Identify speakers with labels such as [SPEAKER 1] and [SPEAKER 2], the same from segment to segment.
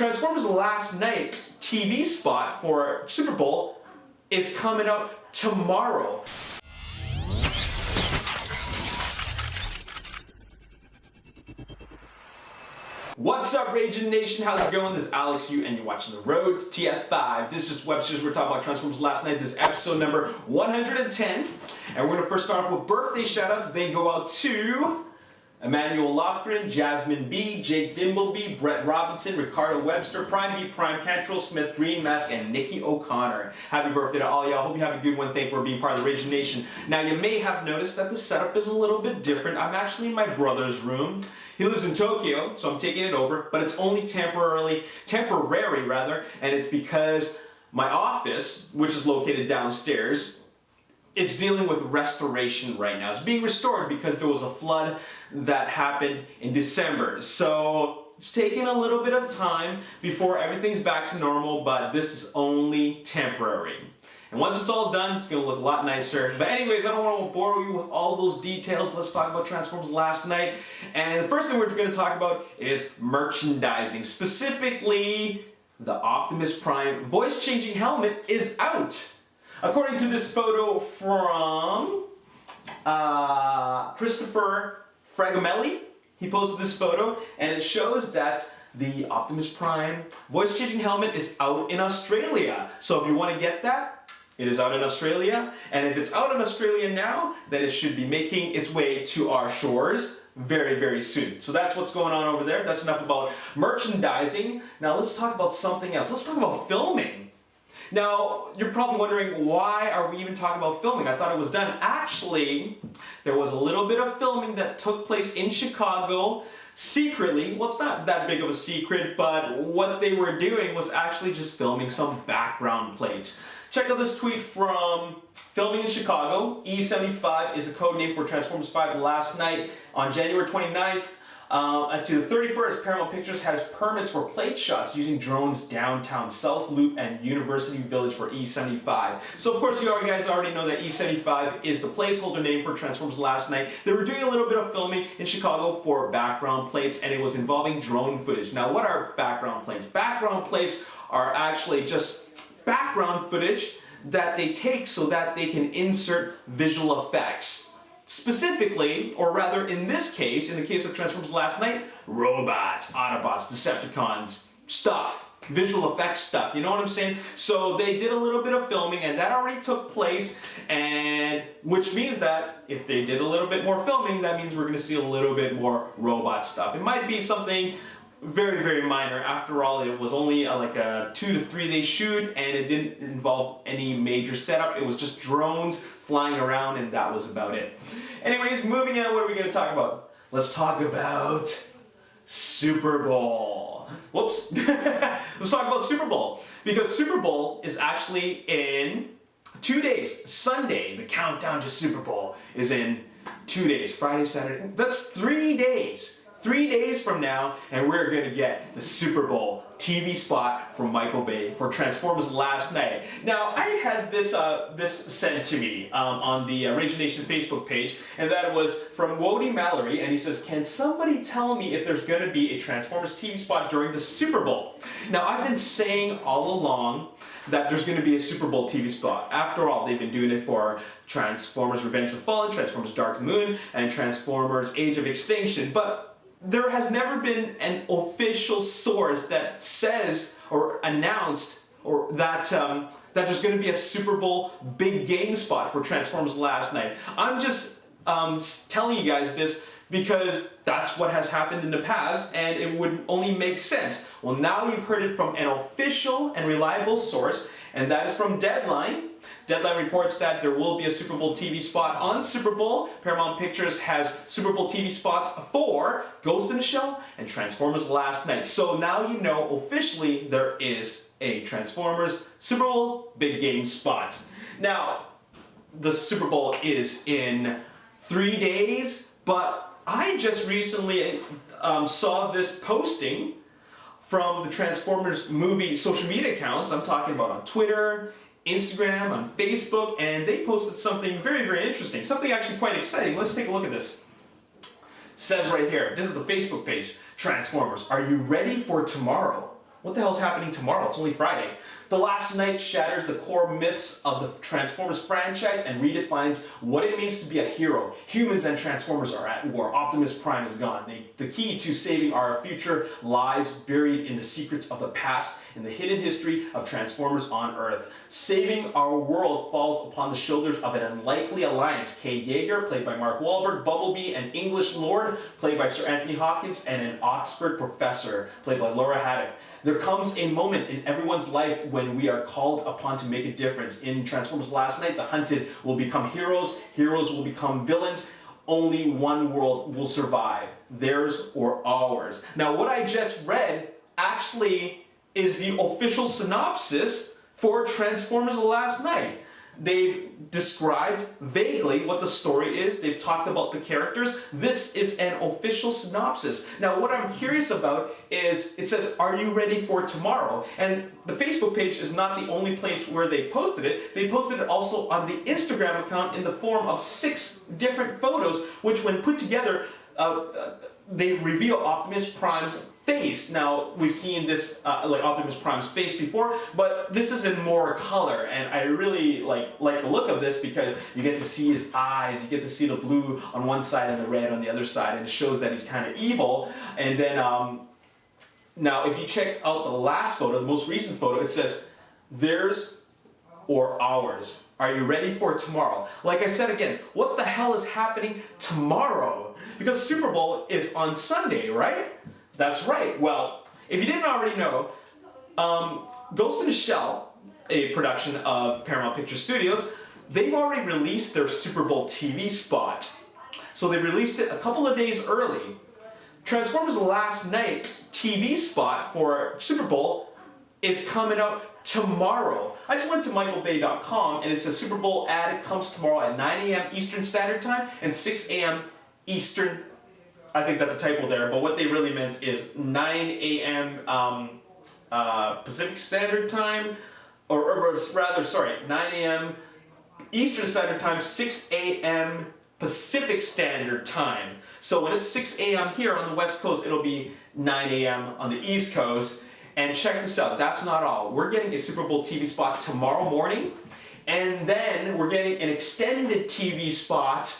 [SPEAKER 1] Transformers Last Night TV spot for Super Bowl is coming out tomorrow. What's up, Ragin Nation? How's it going? This is Alex Yu, and you're watching The Road to TF5. This is just web series. We're talking about Transformers Last Night. This is episode number 110. And we're going to first start off with birthday shoutouts. They go out to Emmanuel Lofgren, Jasmine B, Jake Dimbleby, Brett Robinson, Ricardo Webster, Prime B, Prime Cantrell, Smith Green Mask, and Nikki O'Connor. Happy birthday to all y'all. Hope you have a good one. Thank you for being part of the Ragin Nation. Now, you may have noticed that the setup is a little bit different. I'm actually in my brother's room. He lives in Tokyo, so I'm taking it over, but it's only temporary, and it's because my office, which is located downstairs, it's dealing with restoration right now. It's being restored because there was a flood that happened in December. So it's taking a little bit of time before everything's back to normal, but this is only temporary. And once it's all done, it's going to look a lot nicer. But anyways, I don't want to bore you with all those details. Let's talk about Transformers Last Night. And the first thing we're going to talk about is merchandising. Specifically, the Optimus Prime voice-changing helmet is out. According to this photo from Christopher Fragamelli, he posted this photo, and it shows that the Optimus Prime voice-changing helmet is out in Australia. So if you want to get that, it is out in Australia, and if it's out in Australia now, then it should be making its way to our shores very, very soon. So that's what's going on over there. That's enough about merchandising. Now let's talk about something else. Let's talk about filming. Now, you're probably wondering, why are we even talking about filming? I thought it was done. Actually, there was a little bit of filming that took place in Chicago secretly. Well, it's not that big of a secret, but what they were doing was actually just filming some background plates. Check out this tweet from Filming in Chicago. E75 is the code name for Transformers 5 Last Night. On January 29th to the 31st, Paramount Pictures has permits for plate shots using drones downtown South Loop and University Village for E75. So of course you guys already know that E75 is the placeholder name for Transformers Last Night. They were doing a little bit of filming in Chicago for background plates, and it was involving drone footage. Now, what are background plates? Background plates are actually just background footage that they take so that they can insert visual effects. Specifically, or rather in this case, in the case of Transformers Last Night, robots, Autobots, Decepticons, stuff, visual effects stuff, you know what I'm saying? So they did a little bit of filming, and that already took place, and which means that if they did a little bit more filming, that means we're going to see a little bit more robot stuff. It might be something very, very minor. After all, it was only like a 2 to 3 day shoot, and it didn't involve any major setup. It was just drones flying around, and that was about it. Anyways, moving on, what are we going to talk about? Let's talk about Super Bowl. Whoops. Let's talk about Super Bowl, because Super Bowl is actually in 2 days. Sunday, the countdown to Super Bowl is in 2 days. Friday, Saturday. That's 3 days. 3 days from now, and we're going to get the Super Bowl TV spot from Michael Bay for Transformers Last Night. Now, I had this sent to me on the Ragin Nation Facebook page, and that was from Wody Mallory, and he says, can somebody tell me if there's going to be a Transformers TV spot during the Super Bowl? Now, I've been saying all along that there's going to be a Super Bowl TV spot. After all, they've been doing it for Transformers Revenge of the Fallen, Transformers Dark of the Moon, and Transformers Age of Extinction, but there has never been an official source that says or announced or that there's going to be a Super Bowl big game spot for Transformers Last Night. I'm just telling you guys this because that's what has happened in the past, and it would only make sense. Well, now you've heard it from an official and reliable source, and that is from Deadline. Deadline reports that there will be a Super Bowl TV spot on Super Bowl. Paramount Pictures has Super Bowl TV spots for Ghost in the Shell and Transformers Last Night. So now you know officially there is a Transformers Super Bowl big game spot. Now, the Super Bowl is in 3 days, but I just recently saw this posting from the Transformers movie social media accounts. I'm talking about on Twitter, Instagram, on Facebook, and they posted something very, very interesting. Something actually quite exciting. Let's take a look at this. It says right here, this is the Facebook page, Transformers, are you ready for tomorrow? what the hell's happening tomorrow? It's only Friday. The Last Night shatters the core myths of the Transformers franchise and redefines what it means to be a hero. Humans and Transformers are at war. Optimus Prime is gone. The key to saving our future lies buried in the secrets of the past, in the hidden history of Transformers on Earth. Saving our world falls upon the shoulders of an unlikely alliance. Kate Yeager, played by Mark Wahlberg, Bumblebee, an English lord, played by Sir Anthony Hopkins, and an Oxford professor, played by Laura Haddock. There comes a moment in everyone's life when we are called upon to make a difference. In Transformers Last Night, the hunted will become heroes, heroes will become villains. Only one world will survive, theirs or ours. Now, what I just read actually is the official synopsis for Transformers Last Night. They've described vaguely what the story is. They've talked about the characters. This is an official synopsis. Now, what I'm curious about is, it says, "Are you ready for tomorrow?" And the Facebook page is not the only place where they posted it. They posted it also on the Instagram account in the form of 6 different photos, which when put together, they reveal Optimus Prime's face. Now, we've seen this, like Optimus Prime's face before, but this is in more color, and I really like the look of this because you get to see his eyes, you get to see the blue on one side and the red on the other side, and it shows that he's kind of evil. And then, now if you check out the last photo, the most recent photo, it says, "Theirs or ours. Are you ready for tomorrow?" Like I said again, what the hell is happening tomorrow? Because Super Bowl is on Sunday, right? That's right. Well, if you didn't already know, Ghost in the Shell, a production of Paramount Picture Studios, they've already released their Super Bowl TV spot. So they released it a couple of days early. Transformers Last Night TV spot for Super Bowl is coming out tomorrow. I just went to michaelbay.com and it says Super Bowl ad comes tomorrow at 9 a.m. Eastern Standard Time and 6 a.m. Eastern. I think that's a typo there, but what they really meant is 9 a.m. Pacific Standard Time, or rather, sorry, 9 a.m. Eastern Standard Time, 6 a.m. Pacific Standard Time. So when it's 6 a.m. here on the West Coast, it'll be 9 a.m. on the East Coast. And check this out, that's not all. We're getting a Super Bowl TV spot tomorrow morning, and then we're getting an extended TV spot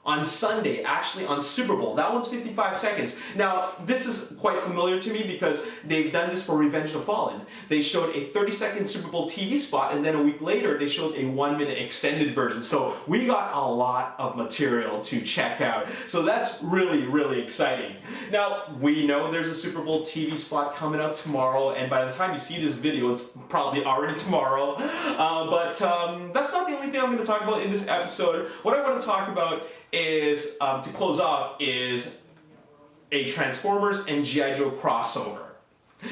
[SPEAKER 1] on Sunday, actually on Super Bowl. That one's 55 seconds. Now, this is quite familiar to me because they've done this for Revenge of the Fallen. They showed a 30-second Super Bowl TV spot, and then a week later, they showed a 1-minute extended version. So we got a lot of material to check out. So that's really, really exciting. Now, we know there's a Super Bowl TV spot coming out tomorrow, and by the time you see this video, it's probably already tomorrow. But that's not the only thing I'm going to talk about in this episode. What I want to talk about is, to close off, is a Transformers and G.I. Joe crossover.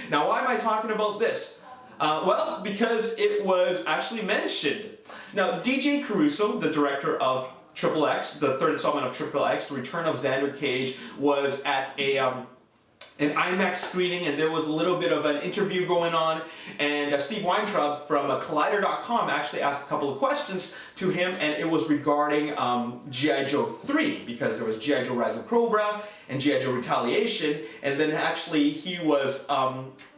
[SPEAKER 1] Now, why am I talking about this? Well, because it was actually mentioned. Now, DJ Caruso, the director of Triple X, the third installment of Triple X, The Return of Xander Cage, was at an IMAX screening, and there was a little bit of an interview going on, and Steve Weintraub from Collider.com actually asked a couple of questions to him, and it was regarding G.I. Joe 3, because there was G.I. Joe Rise of Cobra and G.I. Joe Retaliation, and then actually he was,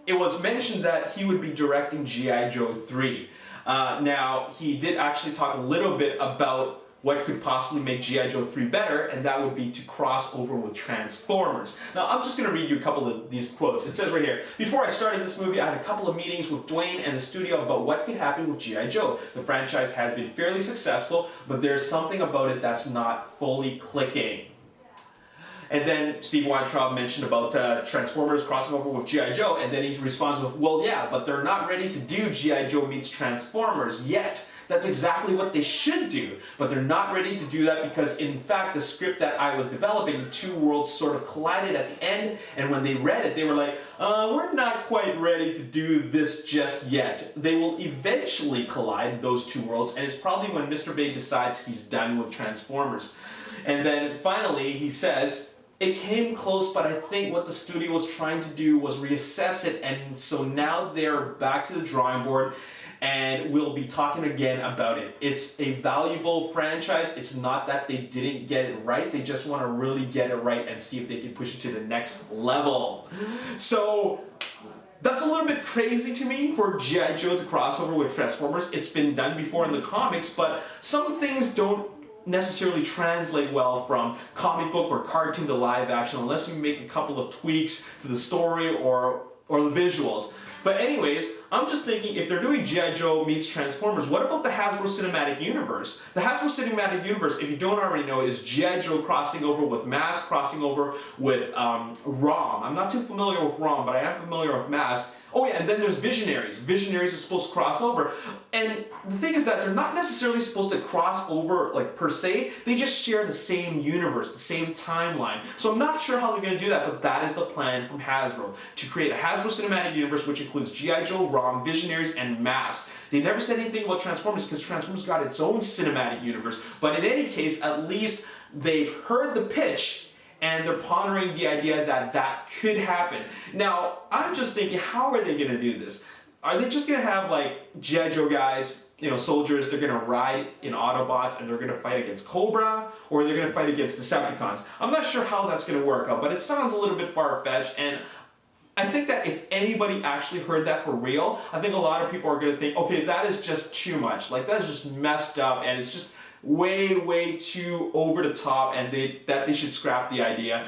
[SPEAKER 1] it was mentioned that he would be directing G.I. Joe 3. Now, he did actually talk a little bit about what could possibly make G.I. Joe 3 better, and that would be to cross over with Transformers. Now, I'm just going to read you a couple of these quotes. It says right here, "Before I started this movie, I had a couple of meetings with Dwayne and the studio about what could happen with G.I. Joe. The franchise has been fairly successful, but there's something about it that's not fully clicking." And then Steve Weintraub mentioned about Transformers crossing over with G.I. Joe, and then he responds with, "Well, yeah, but they're not ready to do G.I. Joe meets Transformers yet. That's exactly what they should do, but they're not ready to do that because, in fact, the script that I was developing, the two worlds sort of collided at the end, and when they read it, they were like, we're not quite ready to do this just yet. They will eventually collide, those two worlds, and it's probably when Mr. Bay decides he's done with Transformers." And then finally, he says, "It came close, but I think what the studio was trying to do was reassess it, and so now they're back to the drawing board, and we'll be talking again about it. It's a valuable franchise. It's not that they didn't get it right. They just want to really get it right and see if they can push it to the next level." So That's a little bit crazy to me for G.I. Joe to cross over with Transformers. It's been done before in the comics, but some things don't necessarily translate well from comic book or cartoon to live action unless you make a couple of tweaks to the story or the visuals. But anyways, I'm just thinking, if they're doing G.I. Joe meets Transformers, what about the Hasbro Cinematic Universe? The Hasbro Cinematic Universe, if you don't already know, is G.I. Joe crossing over with Mask, crossing over with ROM. I'm not too familiar with ROM, but I am familiar with Mask. Oh yeah, and then there's Visionaries. Visionaries are supposed to cross over. And the thing is that they're not necessarily supposed to cross over, like, per se. They just share the same universe, the same timeline. So I'm not sure how they're going to do that, but that is the plan from Hasbro, to create a Hasbro Cinematic Universe which includes G.I. Joe, ROM, Visionaries, and Mask. They never said anything about Transformers because Transformers got its own cinematic universe. But in any case, at least they've heard the pitch and they're pondering the idea that that could happen. Now, I'm just thinking, how are they going to do this? Are they just going to have, like, G.I. Joe guys, you know, soldiers, they're going to ride in Autobots and they're going to fight against Cobra, or they're going to fight against Decepticons? I'm not sure how that's going to work out, but it sounds a little bit far-fetched, and I think that if anybody actually heard that for real, I think a lot of people are going to think, okay, that is just too much. Like, that's just messed up, and it's just way too over the top, and they should scrap the idea.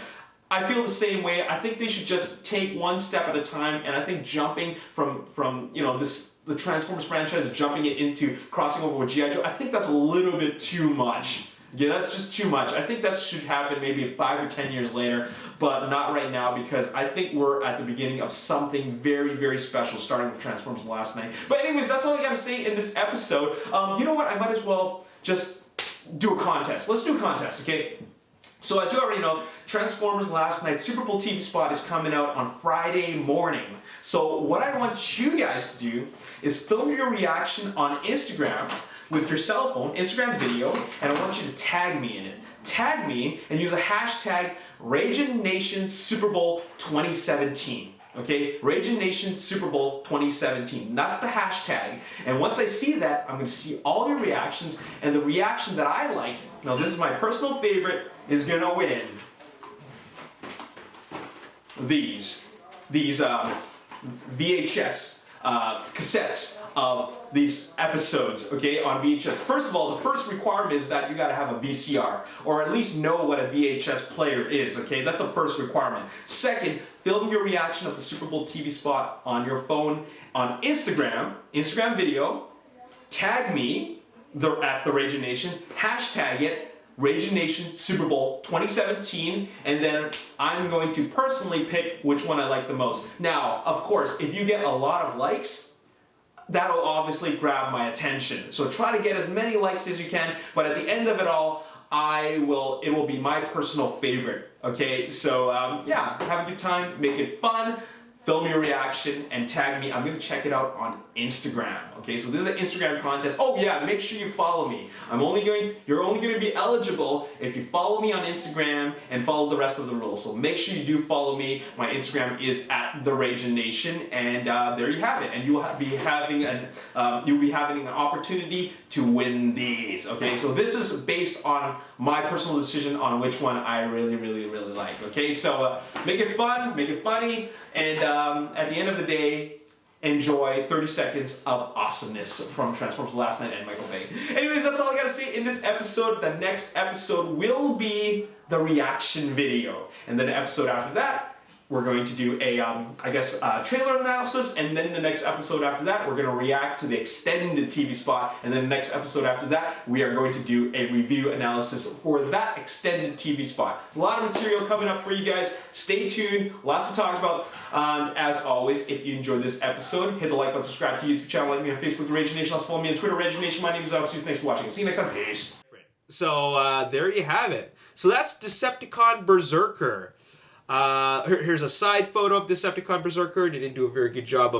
[SPEAKER 1] I feel the same way. I think they should just take one step at a time, and I think jumping from you know, the Transformers franchise, jumping it into crossing over with G.I. Joe, I think that's a little bit too much. Yeah, that's just too much. I think that should happen maybe 5 or 10 years later, but not right now, because I think we're at the beginning of something very special, starting with Transformers last night. But anyways, that's all I gotta say in this episode. You know what? I might as well just do a contest. Let's do a contest, okay? So as you already know, Transformers Last Night Super Bowl TV spot is coming out on Friday morning. So what I want you guys to do is film your reaction on Instagram with your cell phone, Instagram video, and I want you to tag me in it. Tag me and use a hashtag Ragin Nation Super Bowl 2017. Okay, Ragin Nation Super Bowl 2017. That's the hashtag. And once I see that, I'm going to see all your reactions, and the reaction that I like, now this is my personal favorite, is going to win these VHS cassettes of these episodes, okay, on VHS. First of all, the first requirement is that you gotta have a VCR, or at least know what a VHS player is, okay? That's the first requirement. Second, film your reaction of the Super Bowl TV spot on your phone, on Instagram video, tag me at the Ragin Nation, hashtag it, Ragin Nation Super Bowl 2017, and then I'm going to personally pick which one I like the most. Now, of course, if you get a lot of likes, that'll obviously grab my attention. So try to get as many likes as you can, but at the end of it all, it will be my personal favorite, okay? So yeah, have a good time, make it fun, film your reaction, and tag me. I'm gonna check it out on Instagram, okay? So this is an Instagram contest. Oh yeah, make sure you follow me. You're only gonna be eligible if you follow me on Instagram and follow the rest of the rules. So make sure you do follow me. My Instagram is at the Ragin Nation, and there you have it. And you'll be having an opportunity to win these, okay? So this is based on my personal decision on which one I really like, okay? So make it fun, make it funny, and at the end of the day, enjoy 30 seconds of awesomeness from Transformers Last Night and Michael Bay. Anyways, that's all I gotta say in this episode. The next episode will be the reaction video. And then the episode after that, we're going to do a, trailer analysis, and then the next episode after that, we're going to react to the extended TV spot, and then the next episode after that, we are going to do a review analysis for that extended TV spot. A lot of material coming up for you guys. Stay tuned, lots to talk about. As always, if you enjoyed this episode, hit the like button, subscribe to the YouTube channel, like me on Facebook, The Ragin Nation, also follow me on Twitter, Ragin Nation. My name is Alex. Thanks for watching. See you next time. Peace. So, there you have it. So that's Decepticon Berserker. Here's a side photo of Decepticon Berserker. They didn't do a very good job of